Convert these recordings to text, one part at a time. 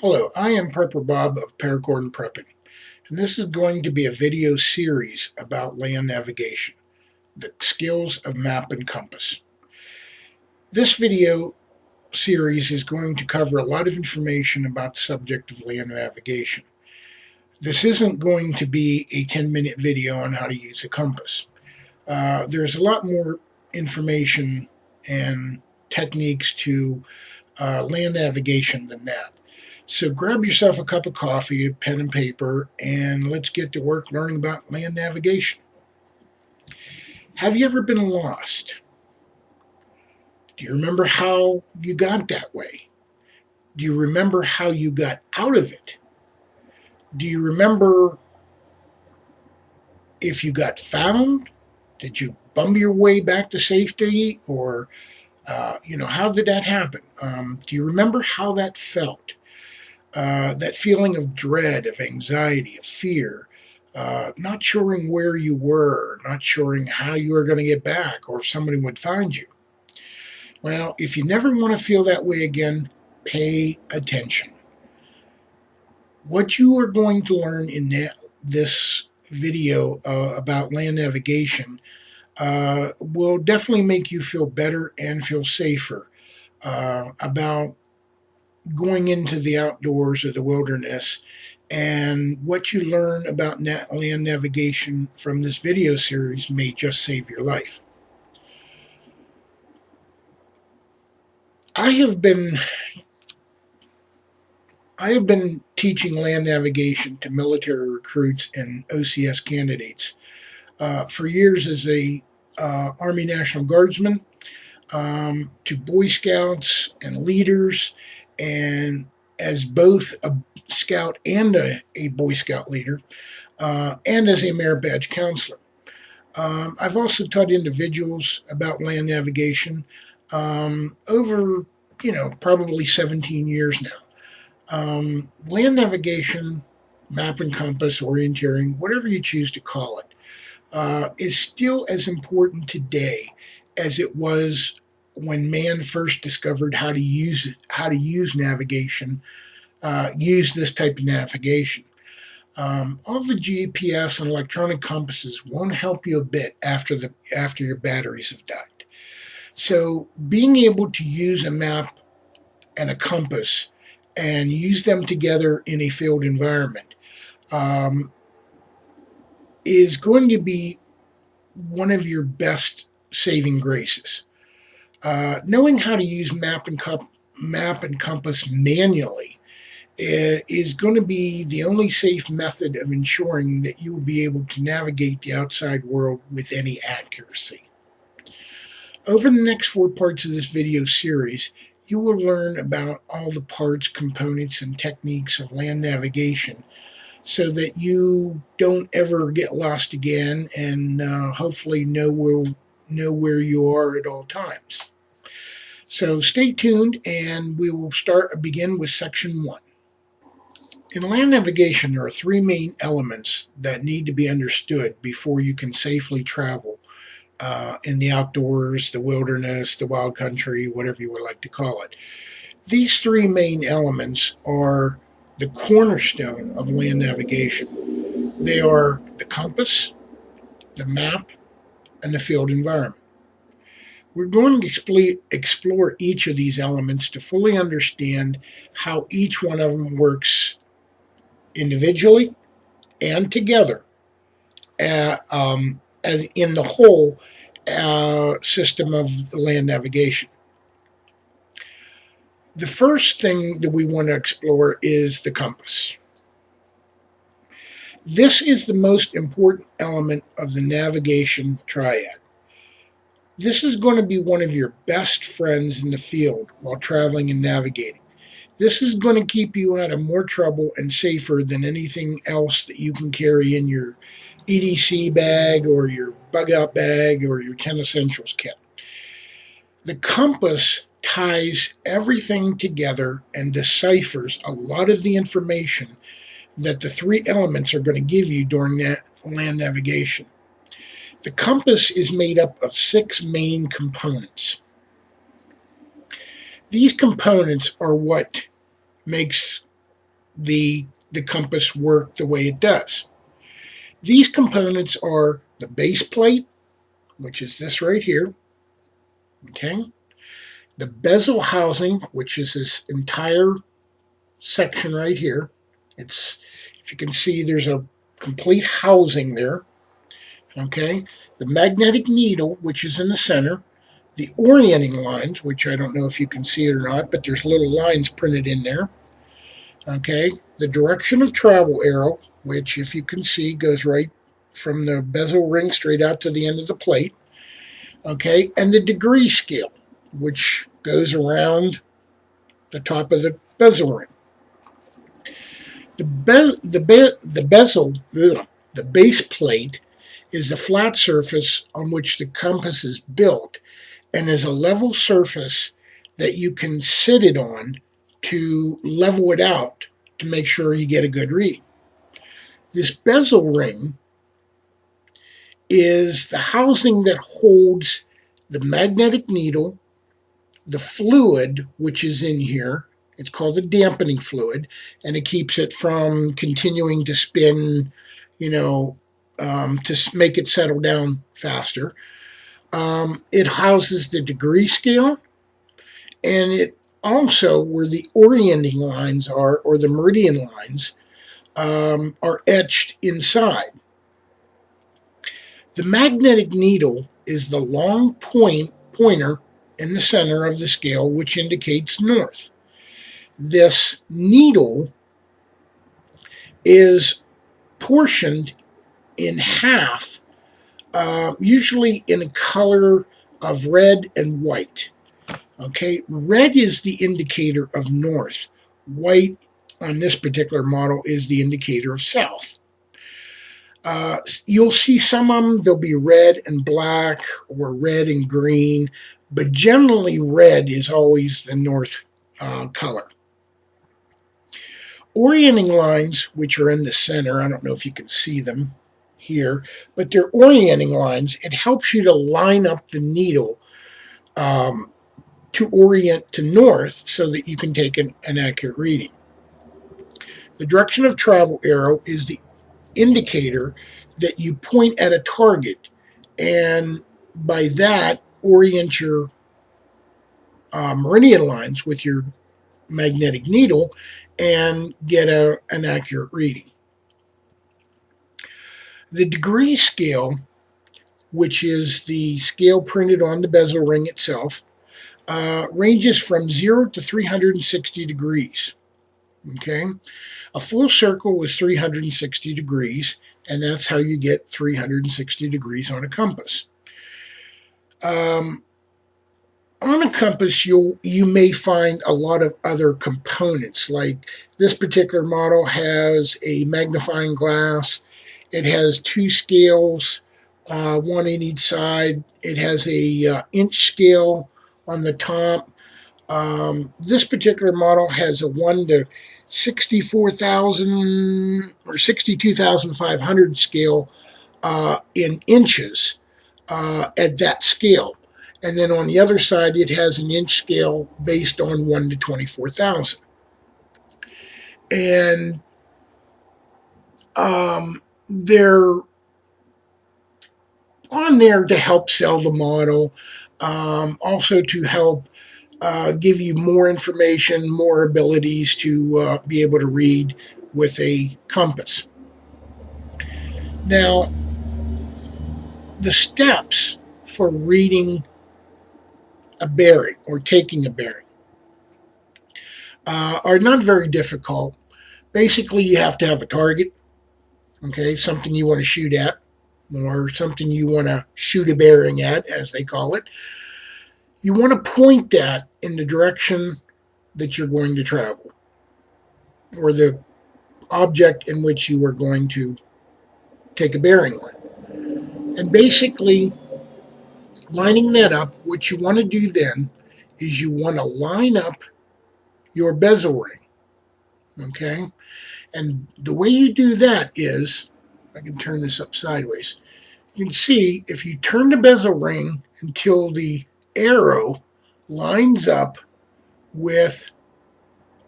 Hello, I am Prepper Bob of Paracord Prepping, and this is going to be a video series about land navigation, the skills of map and compass. This video series is going to cover a lot of information about the subject of land navigation. This isn't going to be a 10-minute video on how to use a compass. There's a lot more information and techniques to land navigation than that. So grab yourself a cup of coffee, a pen and paper, and let's get to work learning about land navigation. Have you ever been lost? Do you remember how you got that way? Do you remember how you got out of it? Do you remember if you got found? Did you bum your way back to safety? Or, how did that happen? Do you remember how that felt? That feeling of dread, of anxiety, of fear, not sure where you were, not sure how you were going to get back or if somebody would find you. Well, if you never want to feel that way again, pay attention. What you are going to learn in this video about land navigation will definitely make you feel better and feel safer about going into the outdoors or the wilderness. And what you learn about land navigation from this video series may just save your life. I have been teaching land navigation to military recruits and OCS candidates for years as a Army National Guardsman, to Boy Scouts and leaders, and as both a Scout and a Boy Scout leader, and as a merit badge counselor. I've also taught individuals about land navigation over, probably 17 years now. Land navigation, map and compass, orienteering, whatever you choose to call it, is still as important today as it was when man first discovered how to use navigation, use this type of navigation. All the GPS and electronic compasses won't help you a bit after your batteries have died. So being able to use a map and a compass and use them together in a field environment is going to be one of your best saving graces. Knowing how to use map and compass manually is going to be the only safe method of ensuring that you will be able to navigate the outside world with any accuracy. Over the next 4 parts of this video series, you will learn about all the parts, components, and techniques of land navigation so that you don't ever get lost again, and hopefully know where you are at all times. So stay tuned, and we will begin with section 1. In land navigation, there are 3 main elements that need to be understood before you can safely travel in the outdoors, the wilderness, the wild country, whatever you would like to call it. These 3 main elements are the cornerstone of land navigation. They are the compass, the map, and the field environment. We're going to explore each of these elements to fully understand how each one of them works individually and together as in the whole system of land navigation. The first thing that we want to explore is the compass. This is the most important element of the navigation triad. This is going to be one of your best friends in the field while traveling and navigating. This is going to keep you out of more trouble and safer than anything else that you can carry in your EDC bag or your bug out bag or your 10 essentials kit. The compass ties everything together and deciphers a lot of the information that the 3 elements are going to give you during that land navigation. The compass is made up of 6 main components. These components are what makes the compass work the way it does. These components are the base plate, which is this right here, okay? The bezel housing, which is this entire section right here. It's, if you can see, there's a complete housing there, okay? The magnetic needle, which is in the center, the orienting lines, which I don't know if you can see it or not, but there's little lines printed in there, okay? The direction of travel arrow, which, if you can see, goes right from the bezel ring straight out to the end of the plate, okay? And the degree scale, which goes around the top of the bezel ring. The base plate is the flat surface on which the compass is built and is a level surface that you can sit it on to level it out to make sure you get a good reading. This bezel ring is the housing that holds the magnetic needle, the fluid, which is in here. It's called the dampening fluid, and it keeps it from continuing to spin, to make it settle down faster. It houses the degree scale, and it also, where the orienting lines are, or the meridian lines, are etched inside. The magnetic needle is the long pointer in the center of the scale, which indicates north. This needle is portioned in half, usually in a color of red and white. Okay, red is the indicator of north. White, on this particular model, is the indicator of south. You'll see some of them, they'll be red and black or red and green, but generally red is always the north color. Orienting lines, which are in the center, I don't know if you can see them here, but they're orienting lines. It helps you to line up the needle to orient to north so that you can take an accurate reading. The direction of travel arrow is the indicator that you point at a target, and by that orient your meridian lines with your magnetic needle and get an accurate reading. The degree scale, which is the scale printed on the bezel ring itself, ranges from 0 to 360 degrees. Okay, a full circle is 360 degrees, and that's how you get 360 degrees on a compass. On a compass, you may find a lot of other components. Like this particular model has a magnifying glass. It has two scales, one in each side. It has a inch scale on the top. This particular model has a 1 to 64,000 or 62,500 scale in inches at that scale. And then on the other side, it has an inch scale based on 1 to 24,000. And they're on there to help sell the model, also to help give you more information, more abilities to be able to read with a compass. Now, the steps for reading a bearing or taking a bearing are not very difficult. Basically, you have to have a target, okay, something you want to shoot at, or something you want to shoot a bearing at, as they call it. You want to point that in the direction that you're going to travel, or the object in which you are going to take a bearing on. And basically, lining that up, what you want to do then is you want to line up your bezel ring, okay? And the way you do that is, I can turn this up sideways. You can see if you turn the bezel ring until the arrow lines up with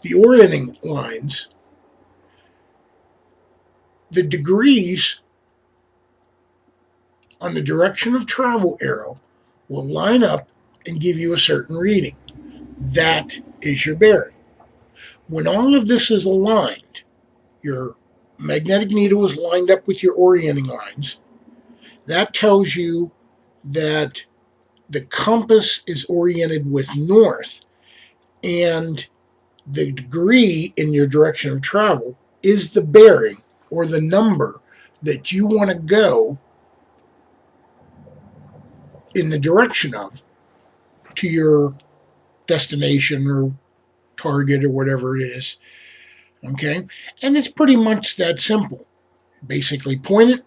the orienting lines, the degrees on the direction of travel arrow will line up and give you a certain reading. That is your bearing. When all of this is aligned, your magnetic needle is lined up with your orienting lines. That tells you that the compass is oriented with north, and the degree in your direction of travel is the bearing or the number that you want to go in the direction of to your destination or target or whatever it is. Okay? And it's pretty much that simple. Basically, point it,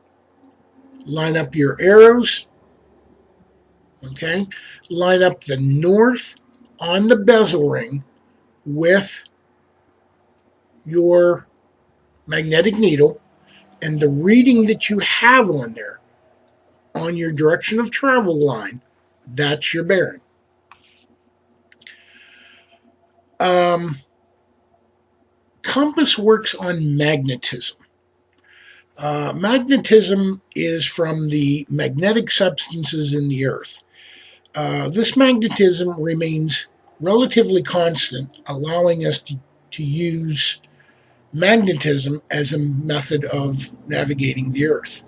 line up your arrows, okay? Line up the north on the bezel ring with your magnetic needle, and the reading that you have on there on your direction of travel line, that's your bearing. Compass works on magnetism. Magnetism is from the magnetic substances in the earth. This magnetism remains relatively constant, allowing us to use magnetism as a method of navigating the earth.